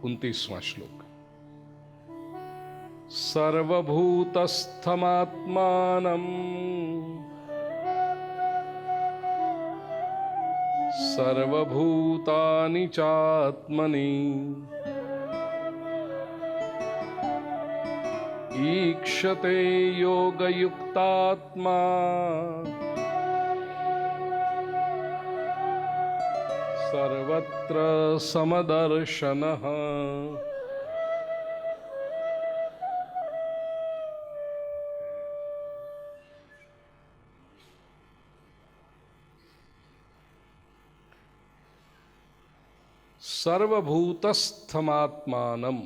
29वां श्लोक। सर्वभूतस्थमात्मानं सर्वभूतानि चात्मनि ईक्षते योगयुक्तात्मा सर्वत्र समदर्शनः। सर्वभूतस्थमात्मानं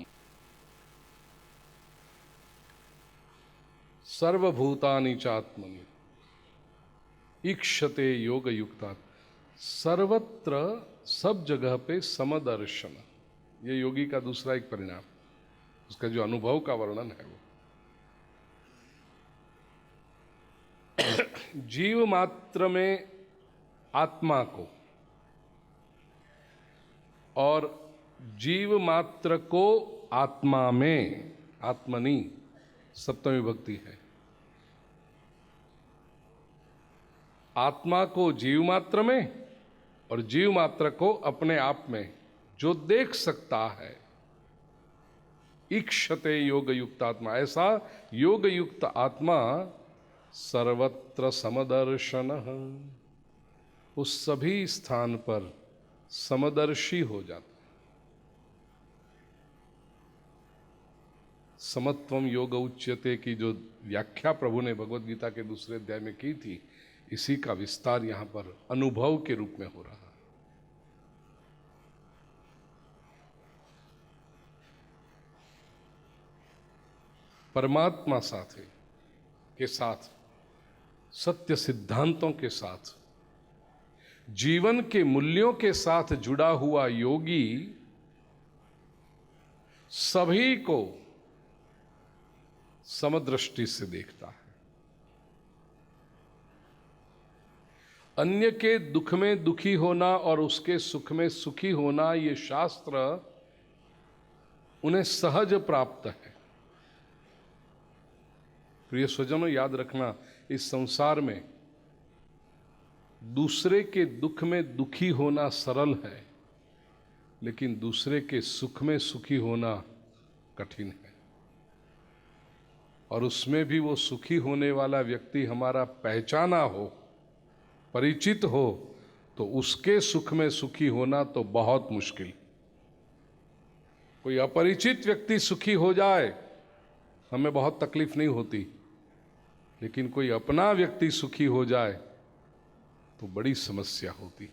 सर्वभूतानि चात्मनि ईक्षते योग युक्तात्। सर्वत्र सब जगह पे समदर्शन, ये योगी का दूसरा एक परिणाम, उसका जो अनुभव का वर्णन है वो जीव मात्र में आत्मा को और जीव मात्र को आत्मा में, आत्मनि सप्तमी विभक्ति है, आत्मा को जीव मात्र में और जीव मात्र को अपने आप में जो देख सकता है, ईक्षते योग युक्त आत्मा, ऐसा योग युक्त आत्मा सर्वत्र समदर्शन, उस सभी स्थान पर समदर्शी हो जाता है। समत्वम योग उच्यते की जो व्याख्या प्रभु ने भगवद गीता के दूसरे अध्याय में की थी, इसी का विस्तार यहां पर अनुभव के रूप में हो रहा है। परमात्मा के साथ सत्य सिद्धांतों के साथ जीवन के मूल्यों के साथ जुड़ा हुआ योगी सभी को समदृष्टि से देखता है। अन्य के दुख में दुखी होना और उसके सुख में सुखी होना, ये शास्त्र उन्हें सहज प्राप्त है। प्रिय स्वजनों, याद रखना, इस संसार में दूसरे के दुख में दुखी होना सरल है, लेकिन दूसरे के सुख में सुखी होना कठिन है। और उसमें भी वो सुखी होने वाला व्यक्ति हमारा पहचाना हो, परिचित हो, तो उसके सुख में सुखी होना तो बहुत मुश्किल। कोई अपरिचित व्यक्ति सुखी हो जाए हमें बहुत तकलीफ नहीं होती, लेकिन कोई अपना व्यक्ति सुखी हो जाए तो बड़ी समस्या होती है।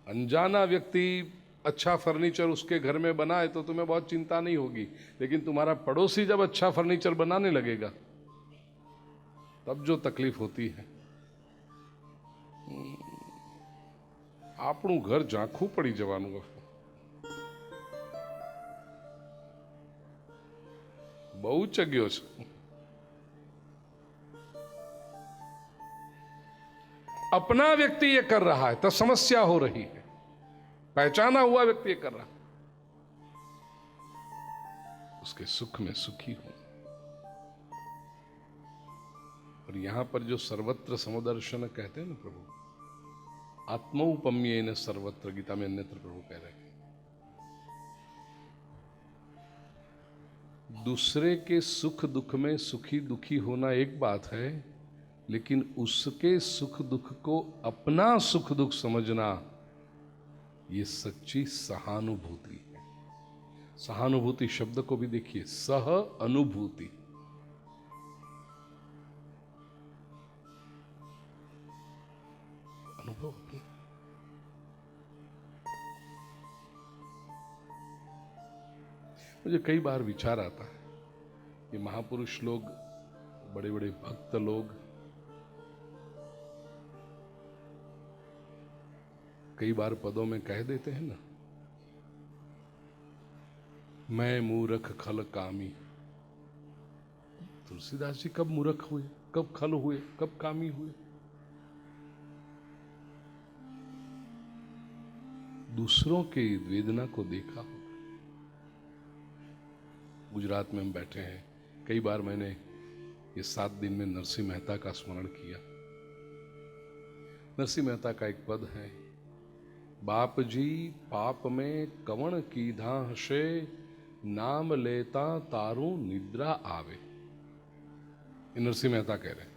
अनजाना व्यक्ति अच्छा फर्नीचर उसके घर में बनाए तो तुम्हें बहुत चिंता नहीं होगी, लेकिन तुम्हारा पड़ोसी जब अच्छा फर्नीचर बनाने लगेगा तब जो तकलीफ होती है। આપણું ઘર ઝાંખું પડી જવાનું, બહુ ચગ્યો છે। अपना व्यक्ति ये कर रहा है तो समस्या हो रही है, पहचाना हुआ व्यक्ति ये कर रहा है, उसके सुख में सुखी हो। और यहां पर जो सर्वत्र समदर्शन कहते हैं ना प्रभु, आत्मौपम्येन सर्वत्र, गीता में अन्यत्र प्रभु कह रहे हैं। दूसरे के सुख दुख में सुखी दुखी होना एक बात है, लेकिन उसके सुख दुख को अपना सुख दुख समझना, ये सच्ची सहानुभूति है। सहानुभूति शब्द को भी देखिए, सह अनुभूति। अनुभव। मुझे कई बार विचार आता है कि महापुरुष लोग, बड़े बड़े भक्त लोग कई बार पदों में कह देते हैं ना, मैं मूर्ख खल कामी। तुलसीदास जी कब मूर्ख हुए, कब खल हुए, कब कामी हुए। दूसरों के वेदना को देखा होगा। गुजरात में हम बैठे हैं, कई बार मैंने ये 7 दिन में नरसिंह मेहता का स्मरण किया। नरसिंह मेहता का एक पद है, बाप जी पाप में कवण कीधा हसे, नाम लेता तारू निद्रा आवे। ये नरसिंह मेहता कह रहे हैं,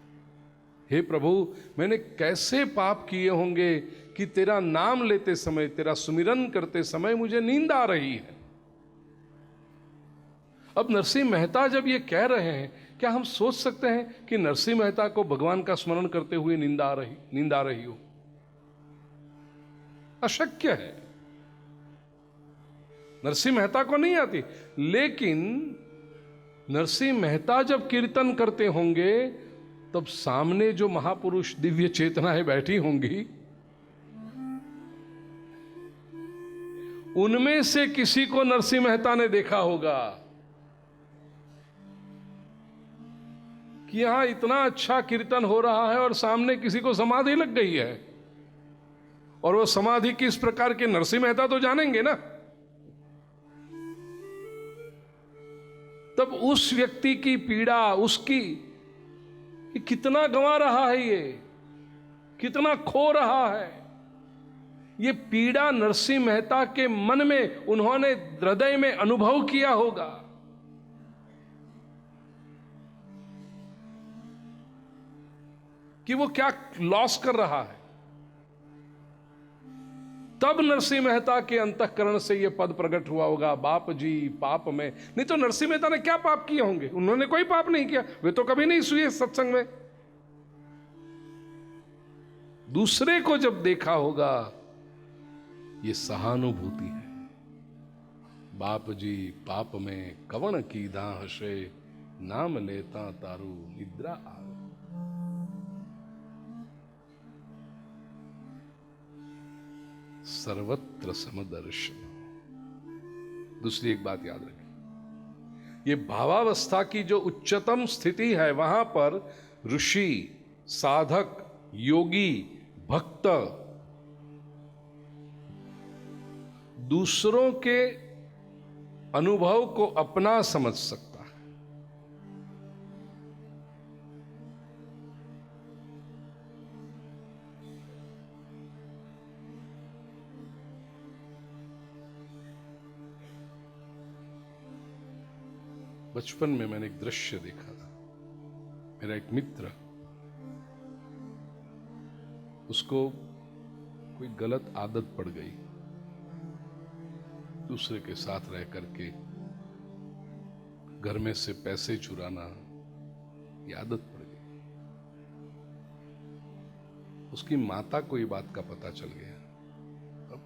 हे प्रभु मैंने कैसे पाप किए होंगे कि तेरा नाम लेते समय, तेरा सुमिरन करते समय मुझे नींद आ रही है। अब नरसिंह मेहता जब ये कह रहे हैं, क्या हम सोच सकते हैं कि नरसिंह मेहता को भगवान का स्मरण करते हुए नींद आ रही हो? अशक्य है। नरसिंह मेहता को नहीं आती। लेकिन नरसिंह मेहता जब कीर्तन करते होंगे तब सामने जो महापुरुष दिव्य चेतनाएं बैठी होंगी, उनमें से किसी को नरसिंह मेहता ने देखा होगा कि यहां इतना अच्छा कीर्तन हो रहा है और सामने किसी को समाधि लग गई है, और वो समाधि किस प्रकार के, नरसिंह मेहता तो जानेंगे ना। तब उस व्यक्ति की पीड़ा, उसकी कि कितना गंवा रहा है, ये कितना खो रहा है, ये पीड़ा नरसिंह मेहता के मन में, उन्होंने हृदय में अनुभव किया होगा। कि वो क्या लॉस कर रहा है। तब नरसिंह मेहता के अंतःकरण से यह पद प्रकट हुआ होगा, बाप जी पाप में। नहीं तो नरसिंह मेहता ने क्या पाप किए होंगे? उन्होंने कोई पाप नहीं किया, वे तो कभी नहीं सुए सत्संग में। दूसरे को जब देखा होगा, ये सहानुभूति है। बाप जी पाप में कवण कीधा हसे, नाम लेता तारू निद्रा आवे। सर्वत्र समदर्शन। दूसरी एक बात याद रखें, ये भावावस्था की जो उच्चतम स्थिति है, वहां पर ऋषि, साधक, योगी, भक्त दूसरों के अनुभव को अपना समझ सकता है। बचपन में मैंने एक दृश्य देखा था। मेरा एक मित्र, उसको कोई गलत आदत पड़ गई, दूसरे के साथ रह करके घर में से पैसे चुराना, ये आदत पड़ गई। उसकी माता को ये बात का पता चल गया। अब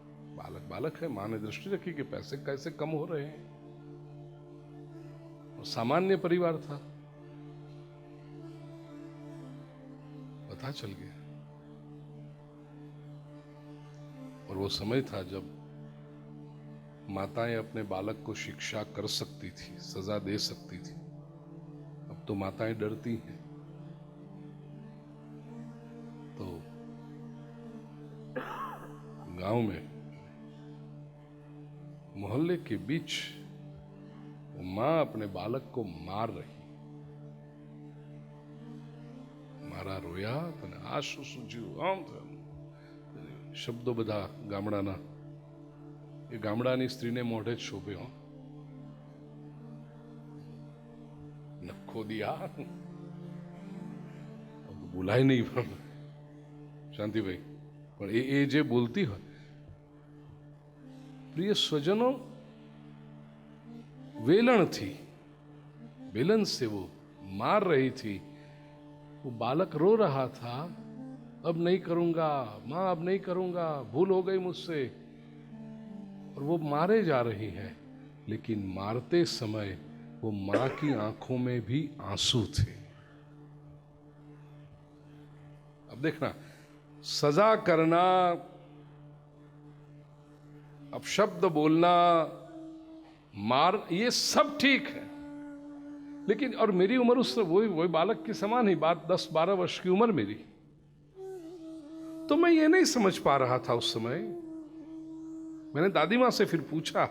बालक है, मां ने दृष्टि रखी कि पैसे कैसे कम हो रहे हैं, सामान्य परिवार था, पता चल गया। और वो समय था जब माताएं अपने बालक को शिक्षा कर सकती थी, सजा दे सकती थी। अब तो माताएं डरती हैं। तो गांव में मोहल्ले के बीच वो मां अपने बालक को मार रही, मारा रोया तने आंसू सूझ्યું આમ શબ્દો બધા ગામડાના, એ ગામડાની સ્ત્રીને મોઢે જ શોભે હો, નખો દિયા બોલાય નહીં પણ શાંતિભાઈ, પણ એ જે બોલતી હોય, प्रिय स्वजनों, बेलन से वो मार रही थी। वो बालक रो रहा था, अब नहीं करूंगा मां, अब नहीं करूंगा, भूल हो गई मुझसे। और वो मारे जा रही है, लेकिन मारते समय वो मां की आंखों में भी आंसू थे। अब देखना, सजा करना, अपशब्द बोलना, मार, ये सब ठीक है, लेकिन और मेरी उम्र उस वही बालक के समान ही, बात 10-12 वर्ष की उम्र मेरी। तो मैं ये नहीं समझ पा रहा था उस समय। मैंने दादी मां से फिर पूछा,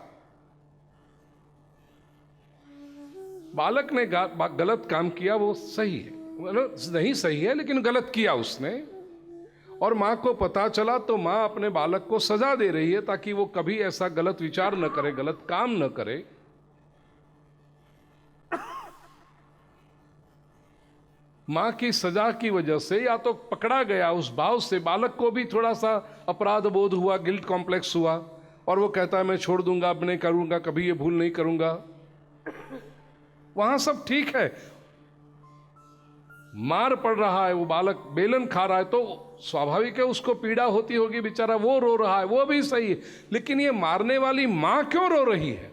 बालक ने गलत काम किया, वो सही है, मतलब नहीं सही है लेकिन गलत किया उसने, और मां को पता चला तो मां अपने बालक को सजा दे रही है ताकि वो कभी ऐसा गलत विचार न करे, गलत काम न करे। मां की सजा की वजह से या तो पकड़ा गया, उस भाव से बालक को भी थोड़ा सा अपराध बोध हुआ, गिल्ट कॉम्प्लेक्स हुआ, और वो कहता है मैं छोड़ दूंगा, अब नहीं करूंगा, कभी ये भूल नहीं करूंगा। वहां सब ठीक है, मार पड़ रहा है, वो बालक बेलन खा रहा है तो स्वाभाविक है उसको पीड़ा होती होगी, बेचारा वो रो रहा है, वो भी सही है। लेकिन ये मारने वाली मां क्यों रो रही है?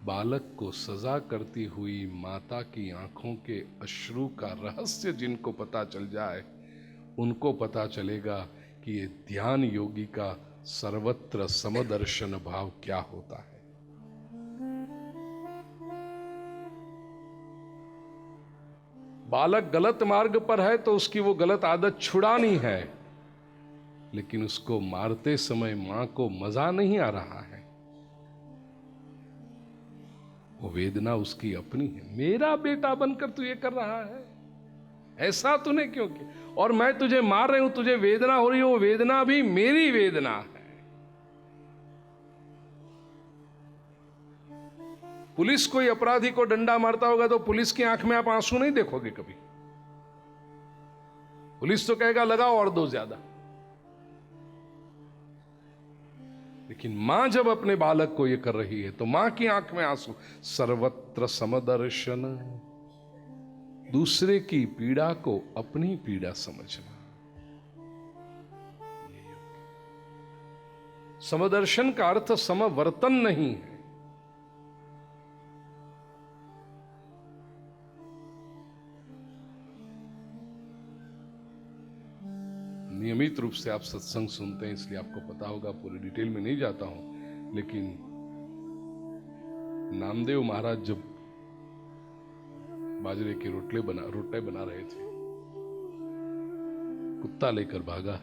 बालक को सजा करती हुई माता की आंखों के अश्रु का रहस्य जिनको पता चल जाए, उनको पता चलेगा कि ये ध्यान योगी का सर्वत्र समदर्शन भाव क्या होता है। बालक गलत मार्ग पर है तो उसकी वो गलत आदत छुड़ानी है, लेकिन उसको मारते समय मां को मजा नहीं आ रहा है, वो वेदना उसकी अपनी है। मेरा बेटा बनकर तू ये कर रहा है, ऐसा तूने क्यों किया? और मैं तुझे मार रही हूं, तुझे वेदना हो रही है, वो वेदना भी मेरी वेदना है। पुलिस कोई अपराधी को डंडा मारता होगा तो पुलिस की आंख में आप आंसू नहीं देखोगे कभी। पुलिस तो कहेगा लगाओ और दो ज्यादा। लेकिन मां जब अपने बालक को ये कर रही है तो मां की आंख में आंसू। सर्वत्र समदर्शन, दूसरे की पीड़ा को अपनी पीड़ा समझना। समदर्शन का अर्थ समवर्तन नहीं है। नियमित रूप से आप सत्संग सुनते हैं इसलिए आपको पता होगा, पूरी डिटेल में नहीं जाता हूं, लेकिन नामदेव महाराज जब बाजरे के रोटे बना रहे थे, कुत्ता लेकर भागा,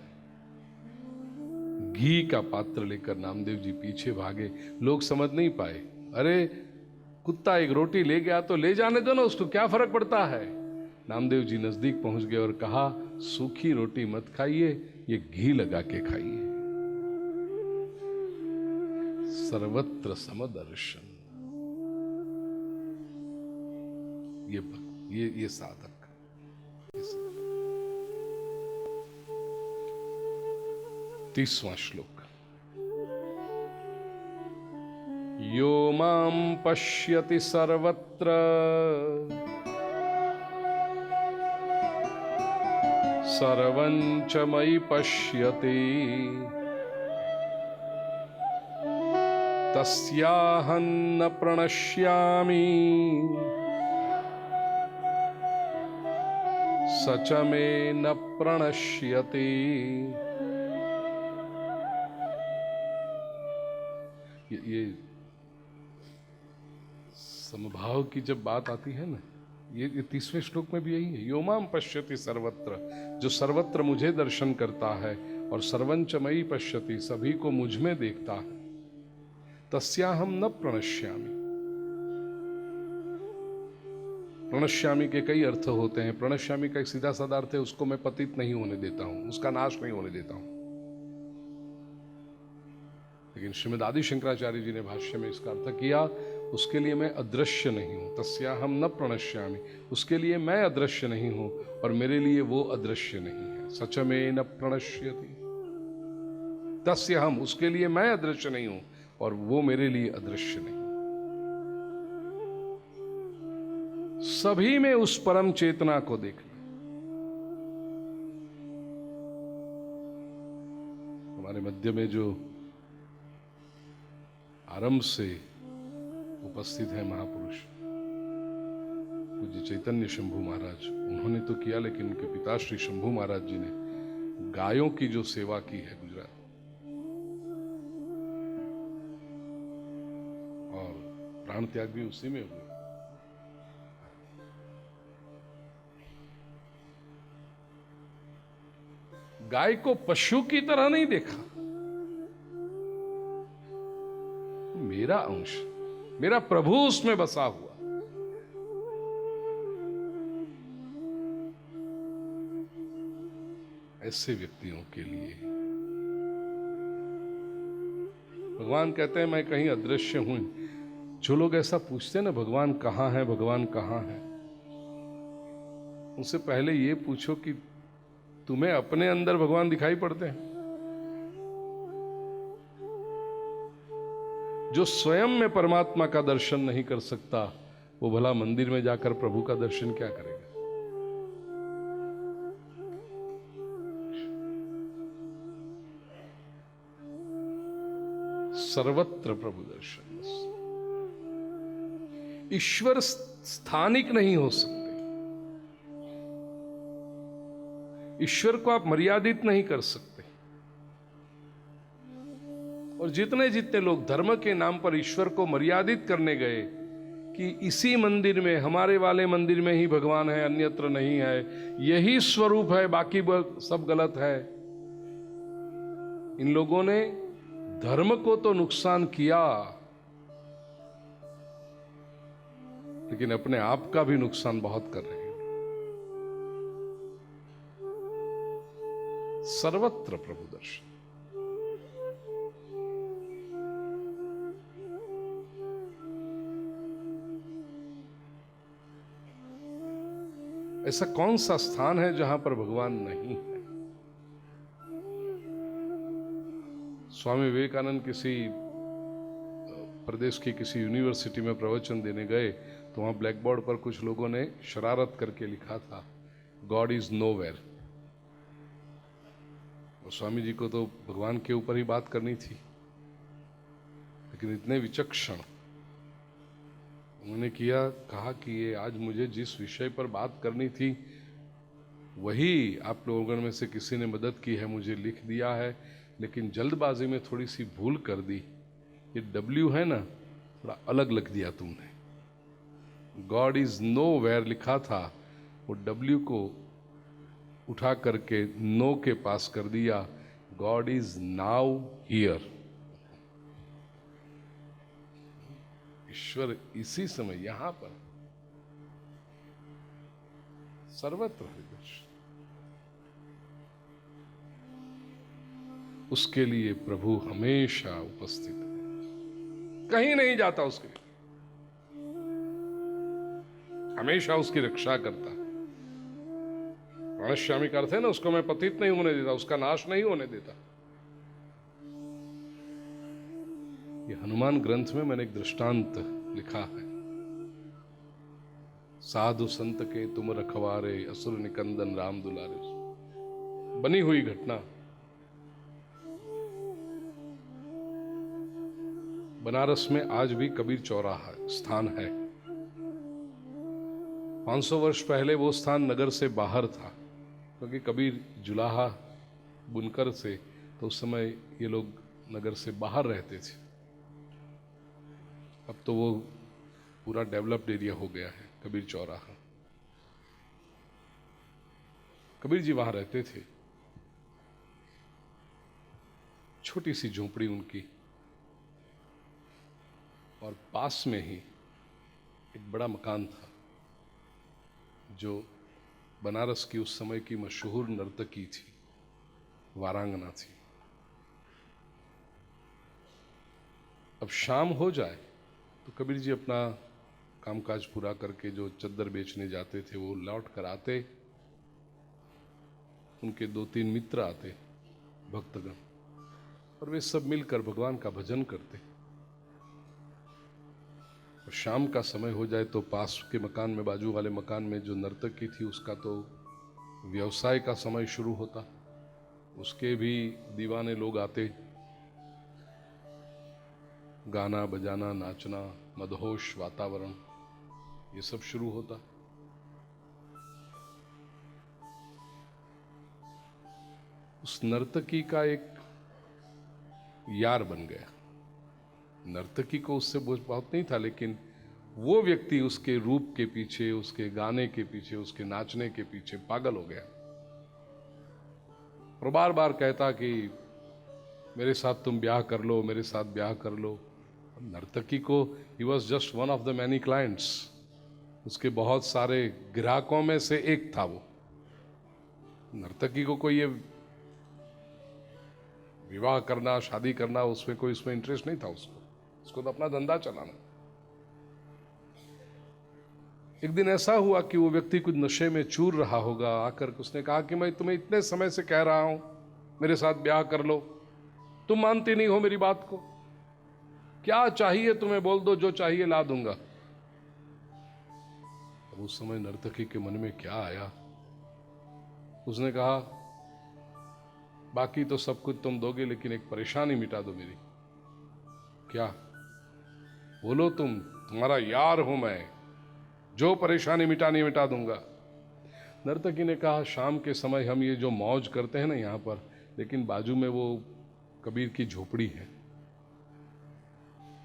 घी का पात्र लेकर नामदेव जी पीछे भागे। लोग समझ नहीं पाए, अरे कुत्ता एक रोटी ले गया तो ले जाने दो ना, उसको क्या फर्क पड़ता है। नामदेव जी नजदीक पहुंच गए और कहा, सूखी रोटी मत खाइए, ये घी लगा के खाइए। सर्वत्र समदर्शन, ये साधक। 30वां श्लोक। यो मां पश्यति सर्वत्र सर्वं च मयि पश्यति तस्याहं न प्रणश्यामि स च मे न प्रणश्यति। ये समभाव की जब बात आती है ना, ये 30वें श्लोक में भी यही है। यो मां पश्यति सर्वत्र, जो सर्वत्र मुझे दर्शन करता है, और सर्वंच मयि पश्यति, सभी को मुझ में देखता है। तस्याहं न प्रणश्यामि। प्रणश्यामि के कई अर्थ होते हैं। प्रणश्यामि का एक सीधा साधा अर्थ है, उसको मैं पतित नहीं होने देता हूं, उसका नाश नहीं होने देता हूं। लेकिन श्रीमद् आदि शंकराचार्य जी ने भाष्य में इसका अर्थ किया, उसके लिए मैं अदृश्य नहीं हूं। तस्याहं न प्रणश्यामि, उसके लिए मैं अदृश्य नहीं हूं और मेरे लिए वो अदृश्य नहीं है। सच में न प्रणश्यति, तस्याहं, उसके लिए मैं अदृश्य नहीं हूं और वो मेरे लिए अदृश्य नहीं। सभी में उस परम चेतना को देखना। हमारे मध्य में जो आरंभ से उपस्थित है महापुरुष पूज्य चैतन्य शंभू महाराज, उन्होंने तो किया, लेकिन उनके पिता श्री शंभू महाराज जी ने गायों की जो सेवा की है गुजरात, प्राण त्याग भी उसी में हुआ। गाय को पशु की तरह नहीं देखा, मेरा अंश, मेरा प्रभु उसमें बसा हुआ। ऐसे व्यक्तियों के लिए भगवान कहते हैं मैं कहीं अदृश्य हूं। जो लोग ऐसा पूछते हैं ना भगवान कहां है, भगवान कहां है, उनसे पहले ये पूछो कि तुम्हें अपने अंदर भगवान दिखाई पड़ते हैं? जो स्वयं में परमात्मा का दर्शन नहीं कर सकता, वो भला मंदिर में जाकर प्रभु का दर्शन क्या करेगा? सर्वत्र प्रभु दर्शन। ईश्वर स्थानिक नहीं हो सकते, ईश्वर को आप मर्यादित नहीं कर सकते। और जितने जितने लोग धर्म के नाम पर ईश्वर को मर्यादित करने गए कि इसी मंदिर में, हमारे वाले मंदिर में ही भगवान है, अन्यत्र नहीं है, यही स्वरूप है, बाकी सब गलत है, इन लोगों ने धर्म को तो नुकसान किया, लेकिन अपने आप का भी नुकसान बहुत कर रहे हैं। सर्वत्र प्रभु दर्शन। ऐसा कौन सा स्थान है जहां पर भगवान नहीं है? स्वामी विवेकानंद किसी प्रदेश की किसी यूनिवर्सिटी में प्रवचन देने गए तो वहां ब्लैक बोर्ड पर कुछ लोगों ने शरारत करके लिखा था, गॉड इज नोवेयर। और स्वामी जी को तो भगवान के ऊपर ही बात करनी थी, लेकिन इतने विचक्षण उन्होंने कहा कि ये आज मुझे जिस विषय पर बात करनी थी वही आप लोगों में से किसी ने मदद की है, मुझे लिख दिया है, लेकिन जल्दबाजी में थोड़ी सी भूल कर दी। ये W है ना, थोड़ा अलग लिख दिया तुमने। गॉड इज नो वेयर लिखा था, वो W को उठा करके नो के पास कर दिया, गॉड इज नाउ हियर। ईश्वर इसी समय यहां पर सर्वत्र है। उसके लिए प्रभु हमेशा उपस्थित है, कहीं नहीं जाता, उसके लिए हमेशा उसकी रक्षा करता है। प्राणश्यामी का अर्थ है ना, उसको मैं पतित नहीं होने देता, उसका नाश नहीं होने देता। ये हनुमान ग्रंथ में मैंने एक दृष्टांत लिखा है, साधु संत के तुम रखवारे, असुर निकंदन राम दुलारे। बनी हुई घटना। बनारस में आज भी कबीर चौराहा स्थान है। 500 वर्ष पहले वो स्थान नगर से बाहर था, क्योंकि कबीर जुलाहा बुनकर से, तो उस समय ये लोग नगर से बाहर रहते थे। अब तो वो पूरा डेवलप्ड एरिया हो गया है कबीर चौराहा। कबीर जी वहां रहते थे, छोटी सी झोपड़ी उनकी, और पास में ही एक बड़ा मकान था जो बनारस की उस समय की मशहूर नर्तकी थी, वारांगना थी। अब शाम हो जाए तो कबीर जी अपना कामकाज पूरा करके जो चद्दर बेचने जाते थे वो लौट कर आते, उनके 2-3 मित्र आते, भक्तगण, और वे सब मिलकर भगवान का भजन करते। और शाम का समय हो जाए तो पास के मकान में, बाजू वाले मकान में जो नर्तकी थी उसका तो व्यवसाय का समय शुरू होता, उसके भी दीवाने लोग आते, गाना बजाना, नाचना, मदहोश वातावरण, ये सब शुरू होता। उस नर्तकी का एक यार बन गया। नर्तकी को उससे बहुत नहीं था, लेकिन वो व्यक्ति उसके रूप के पीछे, उसके गाने के पीछे, उसके नाचने के पीछे पागल हो गया और बार बार कहता कि मेरे साथ तुम ब्याह कर लो, मेरे साथ ब्याह कर लो। नर्तकी को he was just one of the many clients, उसके बहुत सारे ग्राहकों में से एक था वो। नर्तकी को कोई ये विवाह करना, शादी करना, उसमें इंटरेस्ट नहीं था उसको तो अपना धंधा चलाना। एक दिन ऐसा हुआ कि वो व्यक्ति कुछ नशे में चूर रहा होगा, आकर उसने कहा कि मैं तुम्हें इतने समय से कह रहा हूं मेरे साथ ब्याह कर लो, तुम मानती नहीं हो मेरी बात को, क्या चाहिए तुम्हें बोल दो, जो चाहिए ला दूंगा। अब उस समय नर्तकी के मन में क्या आया, उसने कहा बाकी तो सब कुछ तुम दोगे लेकिन एक परेशानी मिटा दो मेरी। क्या? बोलो तुम्हारा यार हूं मैं, जो परेशानी मिटानी मिटा दूंगा। नर्तकी ने कहा शाम के समय हम ये जो मौज करते हैं ना यहां पर, लेकिन बाजू में वो कबीर की झोपड़ी है,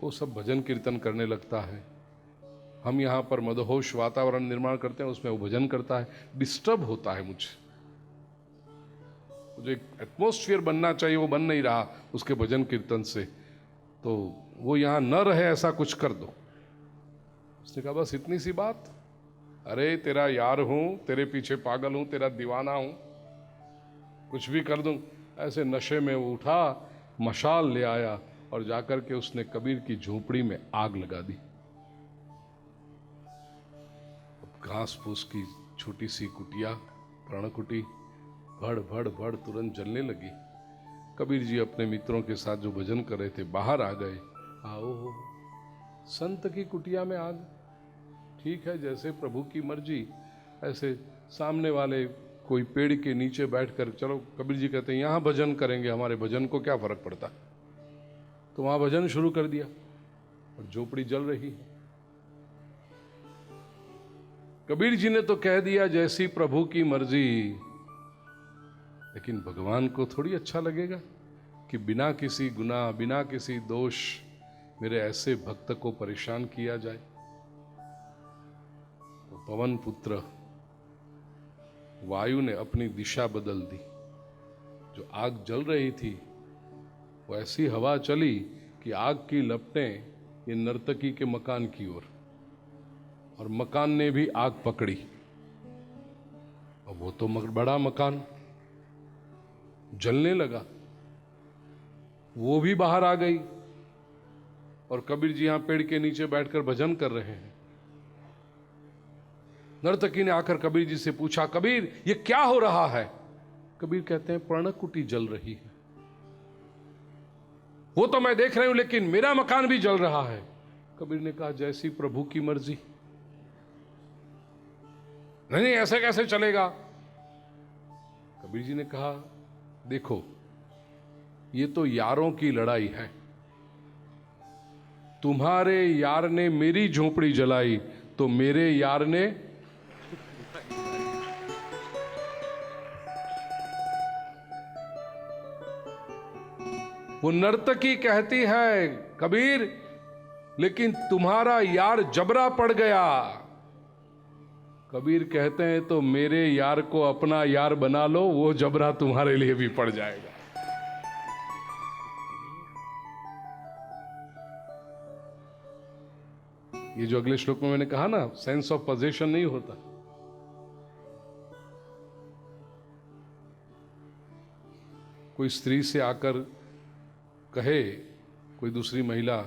वो सब भजन कीर्तन करने लगता है। हम यहाँ पर मदहोश वातावरण निर्माण करते हैं, उसमें वो भजन करता है, डिस्टर्ब होता है मुझे जो एक एटमॉस्फेयर बनना चाहिए वो बन नहीं रहा उसके भजन कीर्तन से, तो वो यहाँ न रहे, ऐसा कुछ कर दो। उसने कहा बस इतनी सी बात? अरे तेरा यार हूं, तेरे पीछे पागल हूं, तेरा दीवाना हूं, कुछ भी कर दूं। ऐसे नशे में वो उठा, मशाल ले आया और जाकर के उसने कबीर की झोपड़ी में आग लगा दी। घास फूस की छोटी सी कुटिया, प्रणकुटी, भड़ भड़ भड़ तुरंत जलने लगी। कबीर जी अपने मित्रों के साथ जो भजन कर रहे थे बाहर आ गए। आओ संत की कुटिया में आग, ठीक है जैसे प्रभु की मर्जी। ऐसे सामने वाले कोई पेड़ के नीचे बैठकर, चलो कबीर जी कहते हैं यहाँ भजन करेंगे, हमारे भजन को क्या फर्क पड़ता, तो वहां भजन शुरू कर दिया और झोपड़ी जल रही है। कबीर जी ने तो कह दिया जैसी प्रभु की मर्जी, लेकिन भगवान को थोड़ी अच्छा लगेगा कि बिना किसी गुनाह, बिना किसी दोष मेरे ऐसे भक्त को परेशान किया जाए। तो पवन पुत्र वायु ने अपनी दिशा बदल दी। जो आग जल रही थी वो ऐसी हवा चली कि आग की लपटें ये नर्तकी के मकान की ओर, और मकान ने भी आग पकड़ी। और वो तो बड़ा मकान जलने लगा, वो भी बाहर आ गई और कबीर जी यहां पेड़ के नीचे बैठकर भजन कर रहे हैं। नर्तकी ने आकर कबीर जी से पूछा, कबीर ये क्या हो रहा है? कबीर कहते हैं पर्णकुटी जल रही है। वो तो मैं देख रही हूं, लेकिन मेरा मकान भी जल रहा है। कबीर ने कहा जैसी प्रभु की मर्जी। नहीं ऐसे कैसे चलेगा? कबीर जी ने कहा देखो ये तो यारों की लड़ाई है, तुम्हारे यार ने मेरी झोपड़ी जलाई तो मेरे यार ने वो नर्तकी कहती है कबीर लेकिन तुम्हारा यार जबरा पड़ गया। कबीर कहते हैं तो मेरे यार को अपना यार बना लो, वो जबरा तुम्हारे लिए भी पड़ जाएगा। ये जो अगले श्लोक में मैंने कहा ना, सेंस ऑफ पोजेशन नहीं होता। कोई स्त्री से आकर कहे कोई दूसरी महिला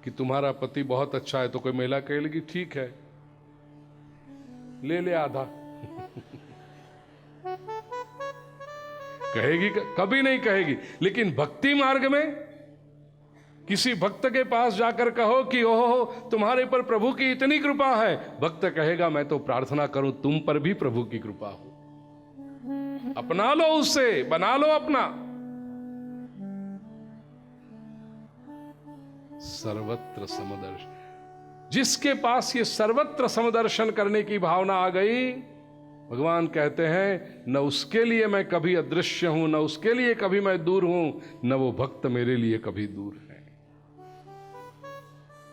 कि तुम्हारा पति बहुत अच्छा है, तो कोई महिला कहे लगी ठीक है ले ले आधा। कहेगी? कभी नहीं कहेगी। लेकिन भक्ति मार्ग में किसी भक्त के पास जाकर कहो कि ओहो तुम्हारे पर प्रभु की इतनी कृपा है, भक्त कहेगा मैं तो प्रार्थना करूं तुम पर भी प्रभु की कृपा हो। अपना लो, उससे बना लो अपना। सर्वत्र समदर्शन, जिसके पास ये सर्वत्र समदर्शन करने की भावना आ गई, भगवान कहते हैं न उसके लिए मैं कभी अदृश्य हूं, न उसके लिए कभी मैं दूर हूं, न वो भक्त मेरे लिए कभी दूर है।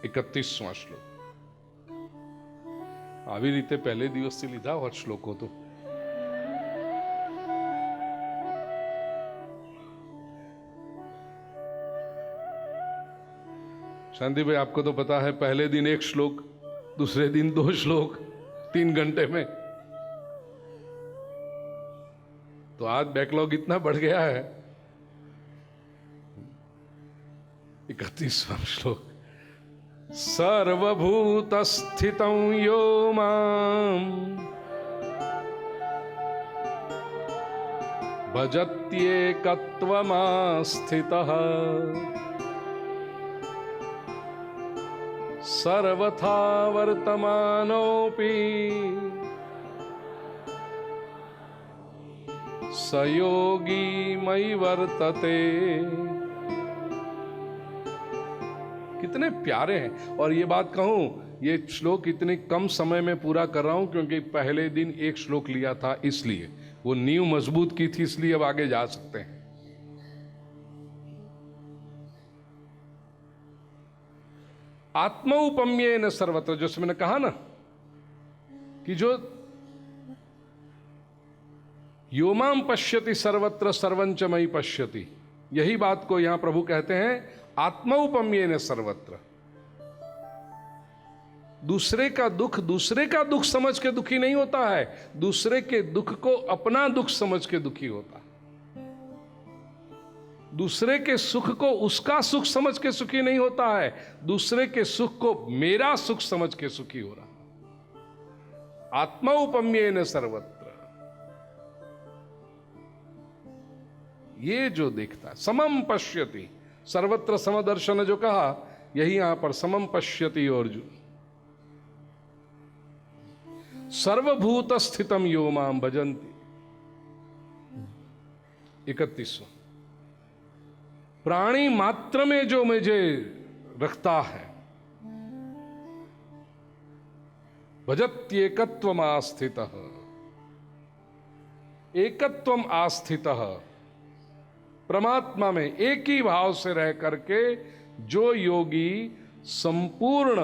31वां श्लोक। આવી રીતે પહેલે દિવસથી લીધા હોત શ્લોકો તો शांति भाई, आपको तो पता है पहले दिन 1 श्लोक, दूसरे दिन 2 श्लोक 3 घंटे में, तो आज बैकलॉग इतना बढ़ गया है। 31वां श्लोक, सर्वभूतस्थितं यो मां भजत्येकत्वमास्थितः सर्वथा वर्तमानोऽपि स योगी मयि वर्तते। कितने प्यारे हैं। और ये बात कहूं, ये श्लोक इतने कम समय में पूरा कर रहा हूं क्योंकि पहले दिन 1 श्लोक लिया था, इसलिए वो नींव मजबूत की थी, इसलिए अब आगे जा सकते हैं। आत्मौपम्येन सर्वत्र, जैसे मैंने कहा ना कि जो योमाम पश्यति सर्वत्र सर्वंच मयि पश्यति, यही बात को यहां प्रभु कहते हैं आत्मौपम्येन सर्वत्र। दूसरे का दुख समझ के दुखी नहीं होता है, दूसरे के दुख को अपना दुख समझ के दुखी होता है। दूसरे के सुख को उसका सुख समझ के सुखी नहीं होता है, दूसरे के सुख को मेरा सुख समझ के सुखी हो रहा। आत्मौपम्येन सर्वत्र, ये जो देखता है, समम पश्यति, सर्वत्र समदर्शन जो कहा, यही यहां पर समम पश्यति अर्जुन। सर्वभूत स्थितम यो माम भजन्ति। 31वां, प्राणी मात्र में जो मुझे रखता है, भजत्येकत्वम आस्थितः, एकत्वम आस्थितः, परमात्मा में एक ही भाव से रह करके जो योगी संपूर्ण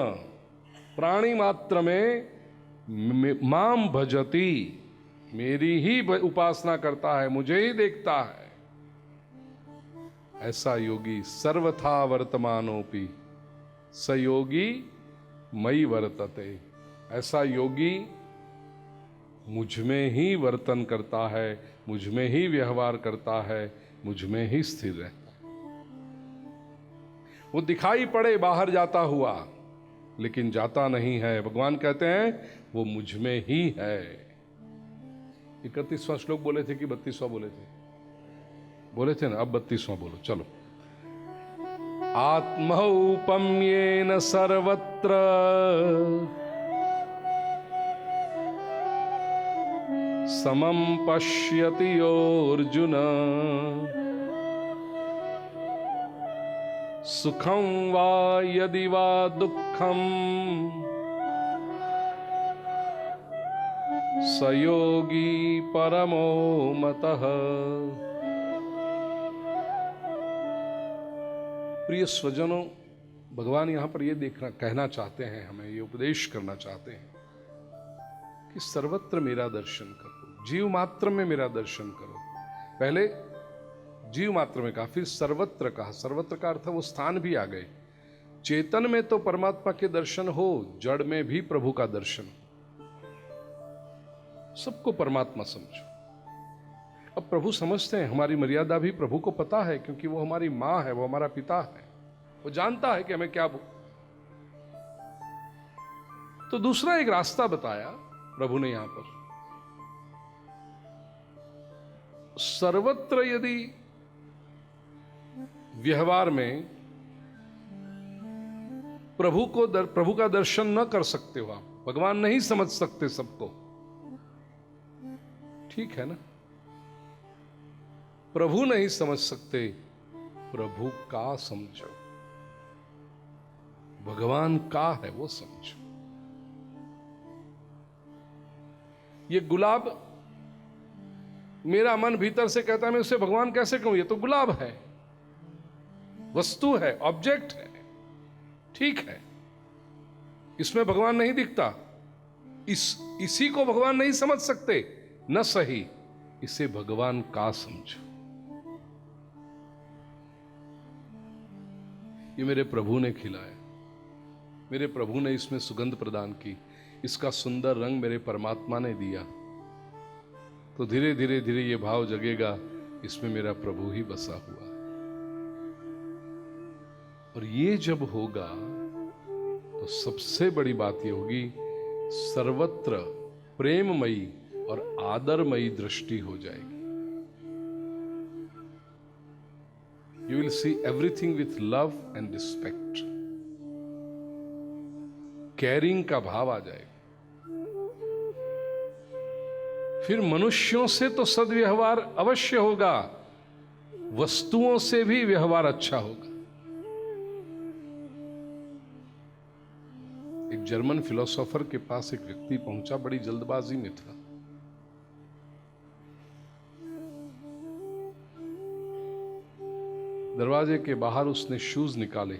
प्राणी मात्र में माम भजति, मेरी ही उपासना करता है, मुझे ही देखता है, ऐसा योगी सर्वथा वर्तमानोपि स योगी मयि वर्तते। ऐसा योगी मुझ में ही वर्तन करता है, मुझ में ही व्यवहार करता है, मुझ में ही स्थिर रहता है। वो दिखाई पड़े बाहर जाता हुआ, लेकिन जाता नहीं है। भगवान कहते हैं वो मुझ में ही है। 31वां श्लोक बोले थे कि 32वां बोले थे? बोले थे ना, अब 32वां बोलो, चलो। आत्मौपम्येन सर्वत्र समं पश्यति अर्जुन, सुखं वा यदि वा दुःखं स योगी परमो मतः। प्रिय स्वजनों, भगवान यहां पर यह कहना चाहते हैं, हमें ये उपदेश करना चाहते हैं कि सर्वत्र मेरा दर्शन करो, जीव मात्र में मेरा दर्शन करो। पहले जीव मात्र में कहा, फिर सर्वत्र कहा। सर्वत्र का अर्थ वो स्थान भी आ गए। चेतन में तो परमात्मा के दर्शन हो, जड़ में भी प्रभु का दर्शन, सबको परमात्मा समझो। अब प्रभु समझते हैं, हमारी मर्यादा भी प्रभु को पता है, क्योंकि वो हमारी माँ है, वो हमारा पिता है, वो जानता है कि हमें क्या। तो दूसरा एक रास्ता बताया प्रभु ने यहां पर। सर्वत्र यदि व्यवहार में प्रभु का दर्शन न कर सकते हो आप, भगवान नहीं समझ सकते सबको, ठीक है ना। प्रभु नहीं समझ सकते, प्रभु का समझो, भगवान का है वो समझो। ये गुलाब, मेरा मन भीतर से कहता है मैं उसे भगवान कैसे कहूं, ये तो गुलाब है, वस्तु है, ऑब्जेक्ट है, ठीक है, इसमें भगवान नहीं दिखता। इसी को भगवान नहीं समझ सकते, न सही, इसे भगवान का समझो। ये मेरे प्रभु ने खिलाया, मेरे प्रभु ने इसमें सुगंध प्रदान की, इसका सुंदर रंग मेरे परमात्मा ने दिया। तो धीरे धीरे धीरे ये भाव जगेगा, इसमें मेरा प्रभु ही बसा हुआ है। और ये जब होगा तो सबसे बड़ी बात ये होगी, सर्वत्र प्रेममयी और आदरमयी दृष्टि हो जाएगी। You will see everything with love and respect. Carrying का भाव आ जाएगा। फिर मनुष्यों से तो सद्व्यवहार अवश्य होगा, वस्तुओं से भी व्यवहार अच्छा होगा। एक जर्मन फिलोसोफर के पास एक व्यक्ति पहुंचा, बड़ी जल्दबाजी में था। दरवाजे के बाहर उसने शूज निकाले,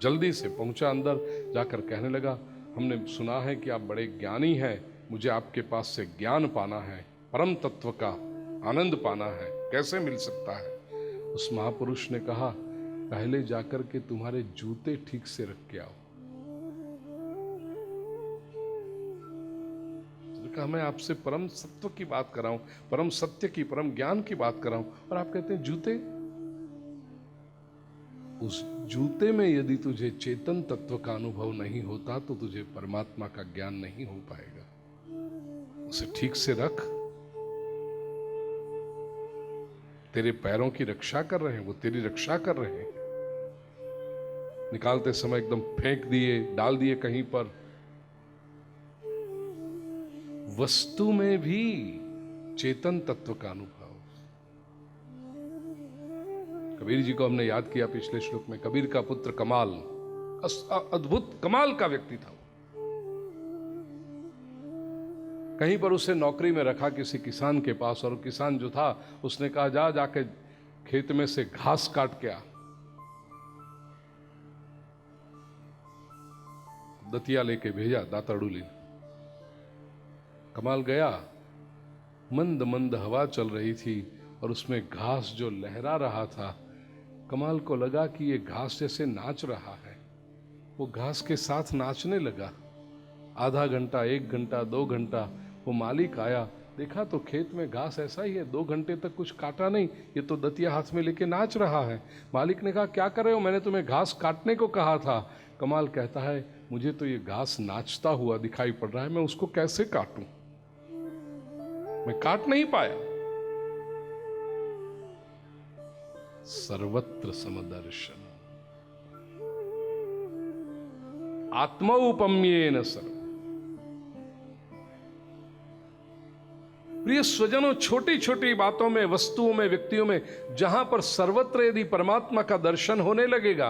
जल्दी से पहुंचा अंदर, जाकर कहने लगा, हमने सुना है कि आप बड़े ज्ञानी हैं, मुझे आपके पास से ज्ञान पाना है, परम तत्व का आनंद पाना है, कैसे मिल सकता है? उस महापुरुष ने कहा, पहले जाकर के तुम्हारे जूते ठीक से रख के आओ। कहा, मैं आपसे परम सत्व की बात कर रहा हूं, परम सत्य की, परम ज्ञान की बात कर रहा हूं, और आप कहते हैं जूते? उस जूते में यदि तुझे चेतन तत्व का अनुभव नहीं होता तो तुझे परमात्मा का ज्ञान नहीं हो पाएगा। उसे ठीक से रख। तेरे पैरों की रक्षा कर रहे हैं, वो तेरी रक्षा कर रहे हैं। निकालते समय एकदम फेंक दिए, डाल दिए कहीं पर। वस्तु में भी चेतन तत्व का अनुभव। कबीर जी को हमने याद किया पिछले श्लोक में। कबीर का पुत्र कमाल, अद्भुत कमाल का व्यक्ति था। कहीं पर उसे नौकरी में रखा किसी किसान के पास, और किसान जो था उसने कहा, जा जाके खेत में से घास काट के आ। दतिया लेके भेजा, दाताड़ूली। कमाल गया, मंद मंद हवा चल रही थी और उसमें घास जो लहरा रहा था, कमाल को लगा कि ये घास जैसे नाच रहा है। वो घास के साथ नाचने लगा। आधा घंटा, 1 घंटा, 2 घंटा, वो मालिक आया, देखा तो खेत में घास ऐसा ही है, 2 घंटे तक कुछ काटा नहीं, ये तो दतिया हाथ में लेके नाच रहा है। मालिक ने कहा, क्या कर रहे हो? मैंने तुम्हें घास काटने को कहा था। कमाल कहता है, मुझे तो ये घास नाचता हुआ दिखाई पड़ रहा है, मैं उसको कैसे काटूं? मैं काट नहीं पाया। सर्वत्र समदर्शन, आत्मौपम्येन सर्व। प्रिय स्वजनों, छोटी छोटी बातों में, वस्तुओं में, व्यक्तियों में, जहां पर सर्वत्र यदि परमात्मा का दर्शन होने लगेगा,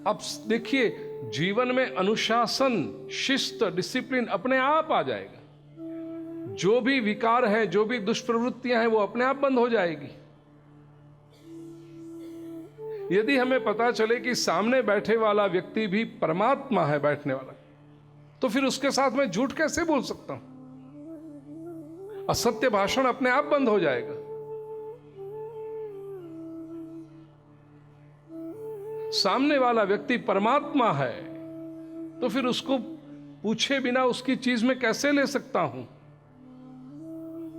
अब देखिए जीवन में अनुशासन, शिस्त, डिसिप्लिन अपने आप आ जाएगा। जो भी विकार है, जो भी दुष्प्रवृत्तियां हैं, वो अपने आप बंद हो जाएगी। यदि हमें पता चले कि सामने बैठे वाला व्यक्ति भी परमात्मा है, बैठने वाला, तो फिर उसके साथ मैं झूठ कैसे बोल सकता हूं? असत्य भाषण अपने आप बंद हो जाएगा। सामने वाला व्यक्ति परमात्मा है तो फिर उसको पूछे बिना उसकी चीज में कैसे ले सकता हूं?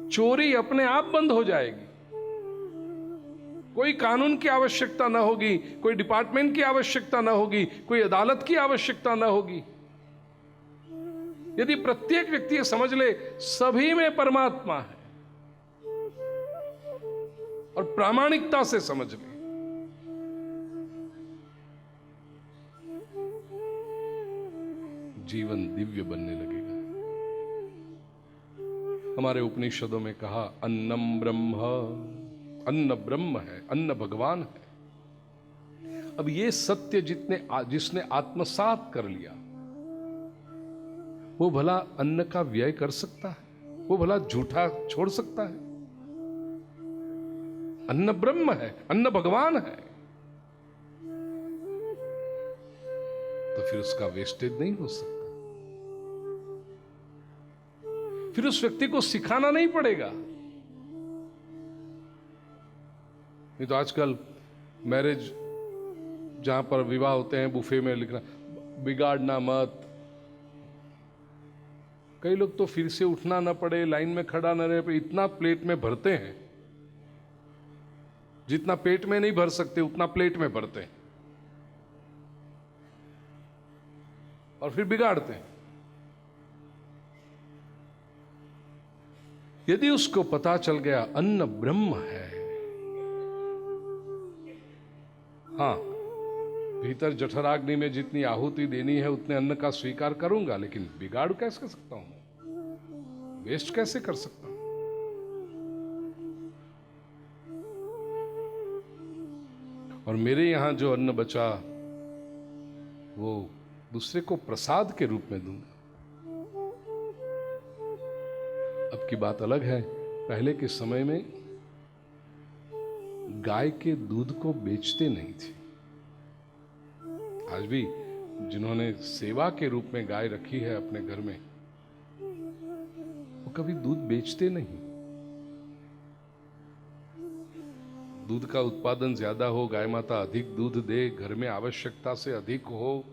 चोरी अपने आप बंद हो जाएगी। कोई कानून की आवश्यकता ना होगी, कोई डिपार्टमेंट की आवश्यकता ना होगी, कोई अदालत की आवश्यकता ना होगी। यदि प्रत्येक व्यक्ति ये समझ ले सभी में परमात्मा है और प्रामाणिकता से समझ ले, जीवन दिव्य बनने लगेगा। हमारे उपनिषदों में कहा, अन्नम ब्रह्म, अन्न ब्रह्म है, अन्न भगवान है। अब ये सत्य जिसने आत्मसात कर लिया, वो भला अन्न का व्यय कर सकता है? वो भला झूठा छोड़ सकता है? अन्न ब्रह्म है, अन्न भगवान है, तो फिर उसका वेस्टेज नहीं हो सकता। फिर उस व्यक्ति को सिखाना नहीं पड़ेगा। नहीं तो आजकल मैरिज जहां पर विवाह होते हैं, बुफे में लिखना बिगाड़ना मत। कई लोग तो फिर से उठना ना पड़े, लाइन में खड़ा न रहे, इतना प्लेट में भरते हैं, जितना पेट में नहीं भर सकते उतना प्लेट में भरते हैं और फिर बिगाड़ते हैं। यदि उसको पता चल गया अन्न ब्रह्म है, हाँ भीतर जठराग्नि में जितनी आहुति देनी है उतने अन्न का स्वीकार करूंगा, लेकिन बिगाड़ कैसे कर सकता हूं, वेस्ट कैसे कर सकता हूं। और मेरे यहां जो अन्न बचा वो दूसरे को प्रसाद के रूप में दूंगा। अब की बात अलग है, पहले के समय में गाय के दूध को बेचते नहीं थे। आज भी जिन्होंने सेवा के रूप में गाय रखी है अपने घर में, वो कभी दूध बेचते नहीं। दूध का उत्पादन ज्यादा हो, गाय माता अधिक दूध दे, घर में आवश्यकता से अधिक हो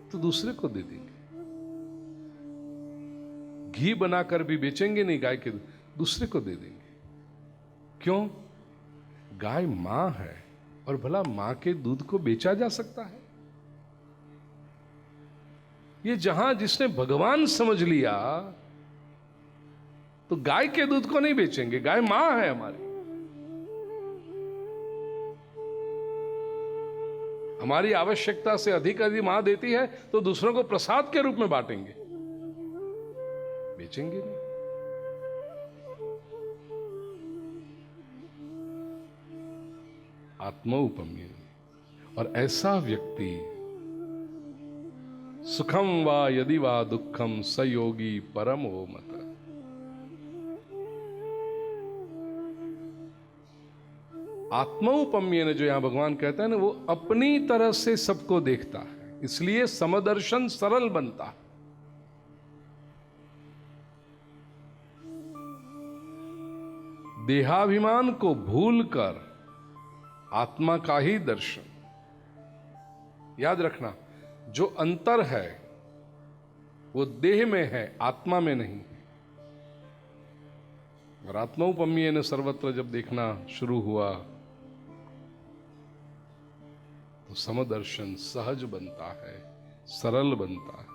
तो दूसरे को दे देंगे। घी बनाकर भी बेचेंगे नहीं गाय के दूध, दूसरे को दे देंगे। क्यों? गाय मां है और भला मां के दूध को बेचा जा सकता है? ये जहां जिसने भगवान समझ लिया तो गाय के दूध को नहीं बेचेंगे, गाय मां है हमारी। हमारी आवश्यकता से अधिक यदि मां देती है तो दूसरों को प्रसाद के रूप में बांटेंगे, बेचेंगे नहीं। आत्मौपम्य। और ऐसा व्यक्ति सुखम वा यदि वा दुखम स योगी परमो मत। आत्मौपम्य ने जो यहां भगवान कहते हैं ना, वो अपनी तरह से सबको देखता है, इसलिए समदर्शन सरल बनता है। देहाभिमान को भूलकर आत्मा का ही दर्शन। याद रखना, जो अंतर है वो देह में है, आत्मा में नहीं। और आत्मौपम्य ने सर्वत्र जब देखना शुरू हुआ तो समदर्शन सहज बनता है, सरल बनता है।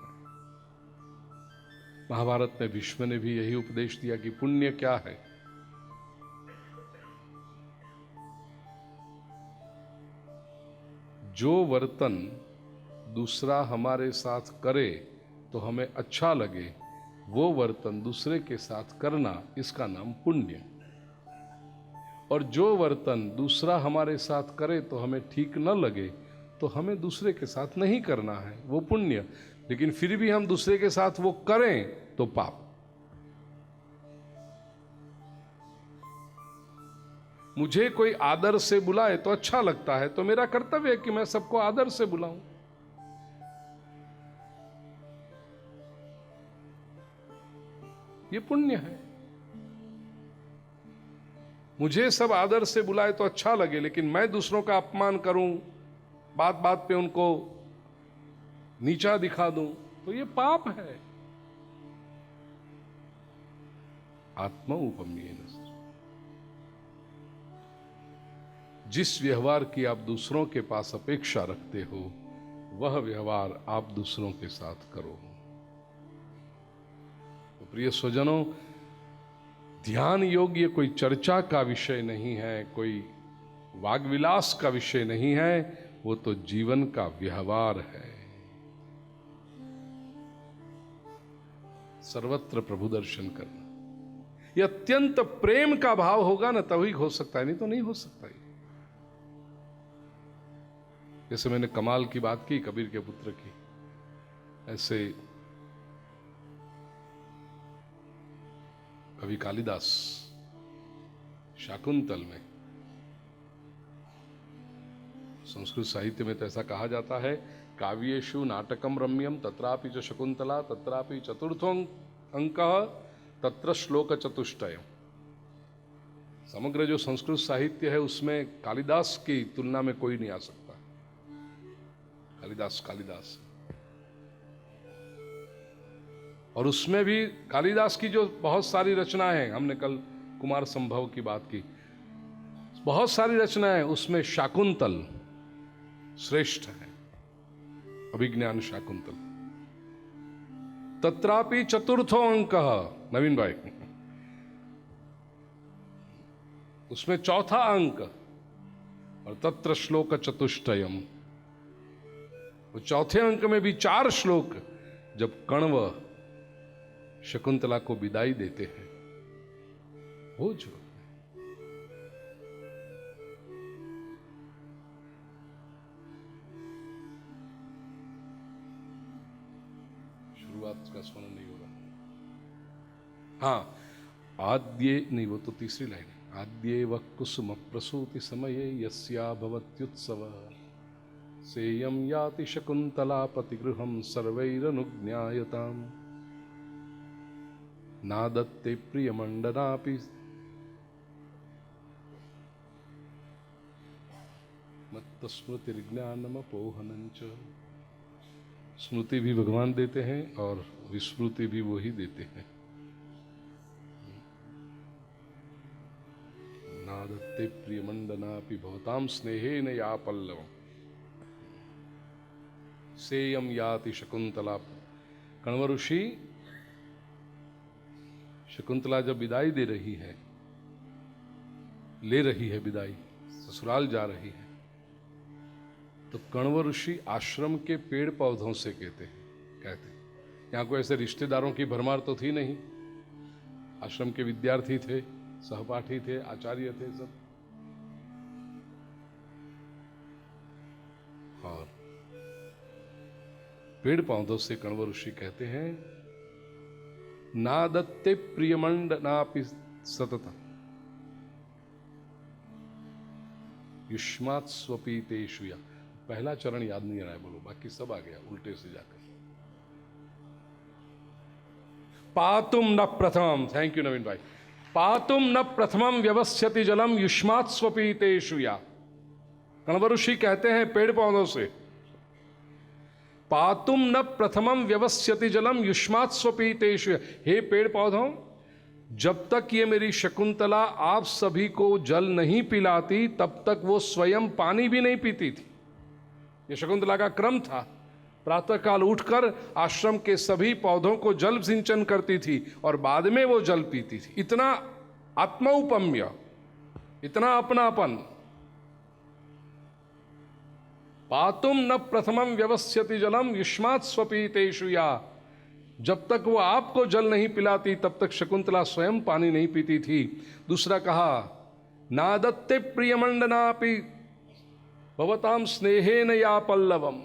महाभारत में भीष्म ने भी यही उपदेश दिया कि पुण्य क्या है। जो वर्तन दूसरा हमारे साथ करे तो हमें अच्छा लगे, वो वर्तन दूसरे के साथ करना, इसका नाम पुण्य। और जो वर्तन दूसरा हमारे साथ करे तो हमें ठीक न लगे तो हमें दूसरे के साथ नहीं करना है, वो पुण्य। लेकिन फिर भी हम दूसरे के साथ वो करें तो पाप। मुझे कोई आदर से बुलाए तो अच्छा लगता है, तो मेरा कर्तव्य है कि मैं सबको आदर से बुलाऊं। ये पुण्य है। मुझे सब आदर से बुलाए तो अच्छा लगे, लेकिन मैं दूसरों का अपमान करूं, बात बात पे उनको नीचा दिखा दूं, तो ये पाप है। आत्मौपम्येन। जिस व्यवहार की आप दूसरों के पास अपेक्षा रखते हो, वह व्यवहार आप दूसरों के साथ करो। तो प्रिय स्वजनों, ध्यान योग ये कोई चर्चा का विषय नहीं है, कोई वाग्विलास का विषय नहीं है, वो तो जीवन का व्यवहार है। सर्वत्र प्रभु दर्शन करना, ये अत्यंत प्रेम का भाव होगा ना तभी हो सकता है, नहीं तो नहीं हो सकता है। जैसे मैंने कमाल की बात की कबीर के पुत्र की, ऐसे कवि कालिदास शाकुंतल में, संस्कृत साहित्य में तो ऐसा कहा जाता है, काव्येषु नाटकम रम्यम तत्रापि च शकुंतला तत्रापि चतुर्थों अंकः तत्र श्लोक चतुष्टय। समग्र जो संस्कृत साहित्य है उसमें कालिदास की तुलना में कोई नहीं आ सकता। कालिदास और उसमें भी कालिदास की जो बहुत सारी रचनाएं हैं, हमने कल कुमार संभव की बात की, बहुत सारी रचनाएं, उसमें शाकुंतल श्रेष्ठ है, अभिज्ञान शाकुंतल। तत्रापि चतुर्थो अंकः, नवीन भाई, उसमें चौथा अंक, और तत्र श्लोक चतुष्टयम, वो चौथे अंक में भी 4 श्लोक, जब कण्व शकुंतला को विदाई देते हैं, वो जो शुरुआत का स्मरण नहीं हो रहा। हाँ, आद्ये नहीं, वो तो तीसरी लाइन है। आद्येव कुसुम प्रसूति समये यस्या भवत्युत्सव सेयं याति शकुंतला पतिगृहं सर्वैरनुज्ञायताम् नादत्ते प्रियमंडनापि मत्तस्मृतिर्ज्ञानमपोहनञ्च। स्मृति भी भगवान देते हैं और विस्मृति भी वो ही देते हैं। नादत्ते प्रियमंडनापि भवतां स्नेहेन या पल्लवम् सेयं याति शकुंतला। कण्व ऋषि शकुंतला जब विदाई दे रही है, ले रही है विदाई, ससुराल जा रही है, तो कण्व ऋषि आश्रम के पेड़ पौधों से कहते यहाँ कोई ऐसे रिश्तेदारों की भरमार तो थी नहीं, आश्रम के विद्यार्थी थे, सहपाठी थे, आचार्य थे सब। और पेड़ पौधों से कण्व ऋषि कहते हैं, नादत्ते प्रियमंडनापि सततम् युष्मात् स्वपीतेषु। या पहला चरण याद नहीं आ रहा है, बोलो, बाकी सब आ गया उल्टे से जाकर। पातुम न प्रथमम, थैंक यू नवीन भाई, पातुम न प्रथमम व्यवस्थिति जलम युष्मात् स्वपीतेषु। या कण्व ऋषि कहते हैं पेड़ पौधों से, पातुम न प्रथमम व्यवस्थिति जलम युष्मात् स्वपीतेषु। हे पेड़ पौधों, जब तक ये मेरी शकुंतला आप सभी को जल नहीं पिलाती तब तक वो स्वयं पानी भी नहीं पीती थी। ये शकुंतला का क्रम था, प्रातःकाल उठकर आश्रम के सभी पौधों को जल सिंचन करती थी और बाद में वो जल पीती थी। इतना आत्मौपम्य, इतना अपनापन। पातुम न प्रथमम व्यवस्थिति जलम युष्मात् स्वपीतेषु। या जब तक वो आपको जल नहीं पिलाती तब तक शकुंतला स्वयं पानी नहीं पीती थी। दूसरा कहा, नादत्ते प्रियमंडनापि भवताम स्नेहेन या पल्लवम।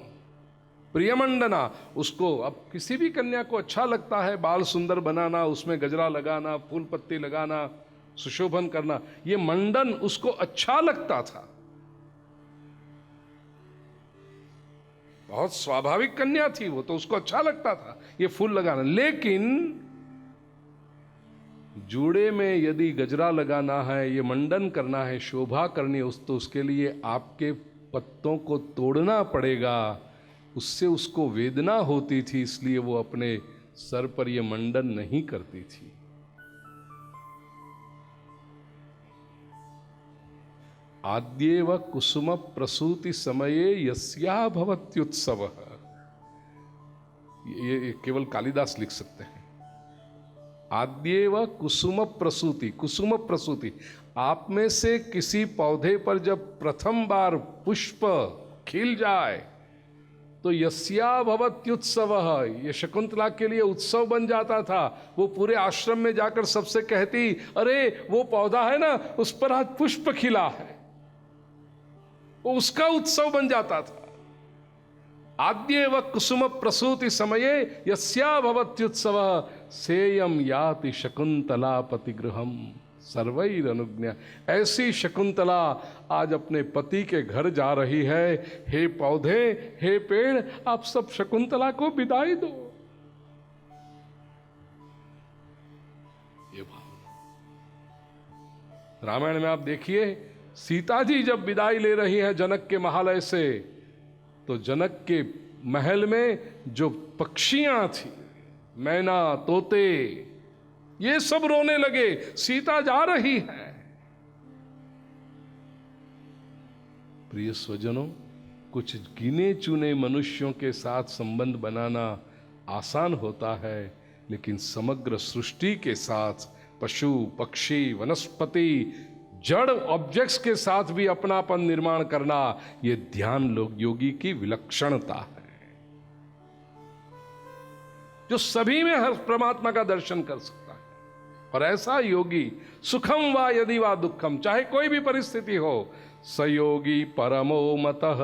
प्रियमंडना, उसको अब किसी भी कन्या को अच्छा लगता है बाल सुंदर बनाना, उसमें गजरा लगाना, फूल पत्ती लगाना, सुशोभन करना, ये मंडन उसको अच्छा लगता था, बहुत स्वाभाविक कन्या थी वो, तो उसको अच्छा लगता था ये फूल लगाना। लेकिन जूड़े में यदि गजरा लगाना है, ये मंडन करना है, शोभा करनी है, तो उसके लिए आपके पत्तों को तोड़ना पड़ेगा। उससे उसको वेदना होती थी, इसलिए वो अपने सर पर ये मंडन नहीं करती थी। आद्येव कुसुम प्रसूति समये यस्या भवत्युत्सव। ये केवल कालिदास लिख सकते हैं। आद्येव कुसुम प्रसूति, कुसुम प्रसूति, आप में से किसी पौधे पर जब प्रथम बार पुष्प खिल जाए तो यस्या भवत्युत्सव, ये शकुंतला के लिए उत्सव बन जाता था। वो पूरे आश्रम में जाकर सबसे कहती, अरे वो पौधा है ना, उस पर आज पुष्प खिला है, वो उसका उत्सव बन जाता था। आद्येव कुसुम प्रसूति समये यस्या भवत्युत्सव सेयं याति शकुंतला पतिगृहं सर्वैरनुज्ञा। ऐसी शकुंतला आज अपने पति के घर जा रही है। हे पौधे, हे पेड़, आप सब शकुंतला को विदाई दो। ये भावना। रामायण में आप देखिए, सीता जी जब विदाई ले रही है जनक के महालय से, तो जनक के महल में जो पक्षियां थी, मैना, तोते, ये सब रोने लगे, सीता जा रही है। प्रिय स्वजनों, कुछ गिने चुने मनुष्यों के साथ संबंध बनाना आसान होता है, लेकिन समग्र सृष्टि के साथ, पशु, पक्षी, वनस्पति, जड़ ऑब्जेक्ट्स के साथ भी अपनापन निर्माण करना, यह ध्यान योगी की विलक्षणता है, जो सभी में हर परमात्मा का दर्शन कर सकता है। और ऐसा योगी सुखम वा यदि वा दुखम, चाहे कोई भी परिस्थिति हो, सयोगी परमो मतः।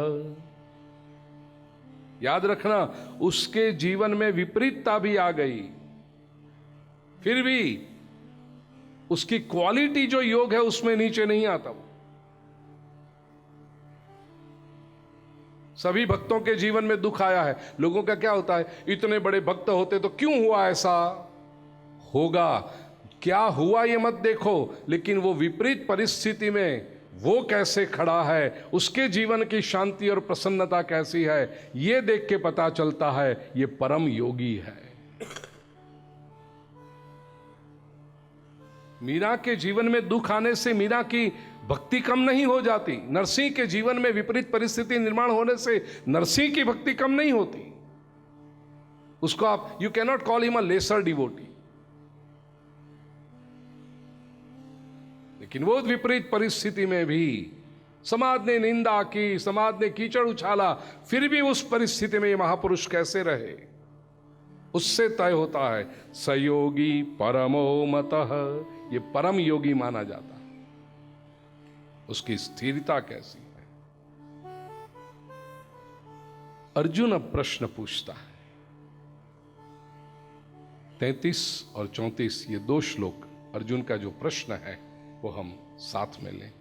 याद रखना, उसके जीवन में विपरीतता भी आ गई, फिर भी उसकी क्वालिटी जो योग है उसमें नीचे नहीं आता वो। सभी भक्तों के जीवन में दुख आया है। लोगों का क्या होता है, इतने बड़े भक्त होते तो क्यों हुआ ऐसा? होगा, क्या हुआ ये मत देखो, लेकिन वो विपरीत परिस्थिति में वो कैसे खड़ा है, उसके जीवन की शांति और प्रसन्नता कैसी है, ये देख के पता चलता है ये परम योगी है। मीरा के जीवन में दुख आने से मीरा की भक्ति कम नहीं हो जाती। नरसिंह के जीवन में विपरीत परिस्थिति निर्माण होने से नरसिंह की भक्ति कम नहीं होती। उसको आप, you can not call him a lesser devotee. लेकिन वो विपरीत परिस्थिति में भी समाज ने निंदा की, समाज ने कीचड़ उछाला, फिर भी उस परिस्थिति में ये महापुरुष कैसे रहे, उससे तय होता है सयोगी परमो मतः। ये परम योगी माना जाता है। उसकी स्थिरता कैसी है। अर्जुन अब प्रश्न पूछता है। 33 और 34 ये 2 श्लोक अर्जुन का जो प्रश्न है वो हम साथ में लें।